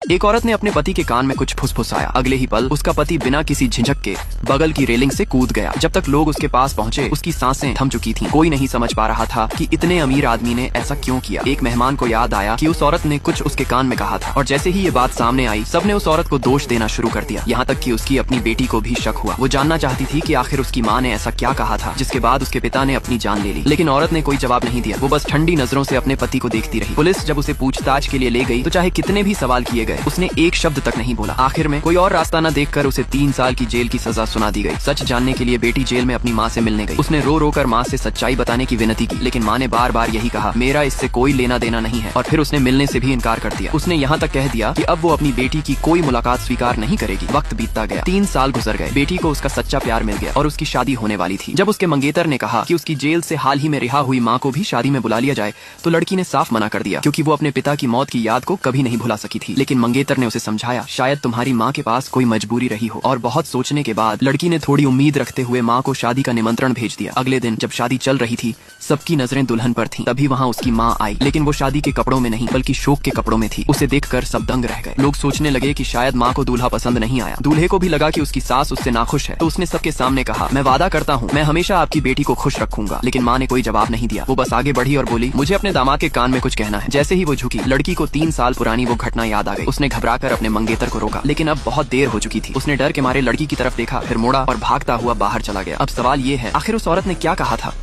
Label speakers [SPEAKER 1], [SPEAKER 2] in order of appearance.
[SPEAKER 1] एक औरत ने अपने पति के कान में कुछ फुसफुसाया। अगले ही पल उसका पति बिना किसी झिझक के बगल की रेलिंग से कूद गया। जब तक लोग उसके पास पहुंचे उसकी सांसें थम चुकी थीं। कोई नहीं समझ पा रहा था कि इतने अमीर आदमी ने ऐसा क्यों किया। एक मेहमान को याद आया कि उस औरत ने कुछ उसके कान में कहा था और जैसे ही ये बात सामने आई सबने उस औरत को दोष देना शुरू कर दिया। यहाँ तक कि उसकी अपनी बेटी को भी शक हुआ। वो जानना चाहती थी कि आखिर उसकी माँ ने ऐसा क्या कहा था जिसके बाद उसके पिता ने अपनी जान ले ली। लेकिन औरत ने कोई जवाब नहीं दिया। वो बस ठंडी नजरों से अपने पति को देखती रही। पुलिस जब उसे पूछताछ के लिए ले गई तो चाहे कितने भी सवाल किए गए उसने एक शब्द तक नहीं बोला। आखिर में कोई और रास्ता न देखकर उसे 3 साल की जेल की सजा सुना दी गई। सच जानने के लिए बेटी जेल में अपनी माँ से मिलने गई। उसने रो रो कर माँ से सच्चाई बताने की विनती की लेकिन माँ ने बार बार यही कहा, मेरा इससे कोई लेना देना नहीं है। और फिर उसने मिलने से भी इनकार कर दिया। उसने यहाँ तक कह दिया कि अब वो अपनी बेटी की कोई मुलाकात स्वीकार नहीं करेगी। वक्त बीतता गया। 3 साल गुजर गए। बेटी को उसका सच्चा प्यार मिल गया और उसकी शादी होने वाली थी। जब उसके मंगेतर ने कहा कि उसकी जेल से हाल ही में रिहा हुई माँ को भी शादी में बुला लिया जाए तो लड़की ने साफ मना कर दिया क्योंकि वो अपने पिता की मौत की याद को कभी नहीं भुला सकी थी। लेकिन मंगेतर ने उसे समझाया, शायद तुम्हारी माँ के पास कोई मजबूरी रही हो। और बहुत सोचने के बाद लड़की ने थोड़ी उम्मीद रखते हुए माँ को शादी का निमंत्रण भेज दिया। अगले दिन जब शादी चल रही थी सबकी नजरें दुल्हन पर थीं। तभी वहाँ उसकी माँ आई लेकिन वो शादी के कपड़ों में नहीं बल्कि शोक के कपड़ों में थी। उसे देखकर सब दंग रह गए। लोग सोचने लगे कि शायद माँ को दूल्हा पसंद नहीं आया। दूल्हे को भी लगा कि उसकी सास उससे नाखुश है तो उसने सबके सामने कहा, मैं वादा करता हूँ मैं हमेशा आपकी बेटी को खुश रखूंगा। लेकिन माँ ने कोई जवाब नहीं दिया। वो बस आगे बढ़ी और बोली, मुझे अपने दामाद के कान में कुछ कहना है। जैसे ही वो झुकी लड़की को 3 साल पुरानी वो घटना याद आ गई। उसने घबराकर अपने मंगेतर को रोका लेकिन अब बहुत देर हो चुकी थी। उसने डर के मारे लड़की की तरफ देखा, फिर मुड़ा और भागता हुआ बाहर चला गया। अब सवाल ये है, आखिर उस औरत ने क्या कहा था?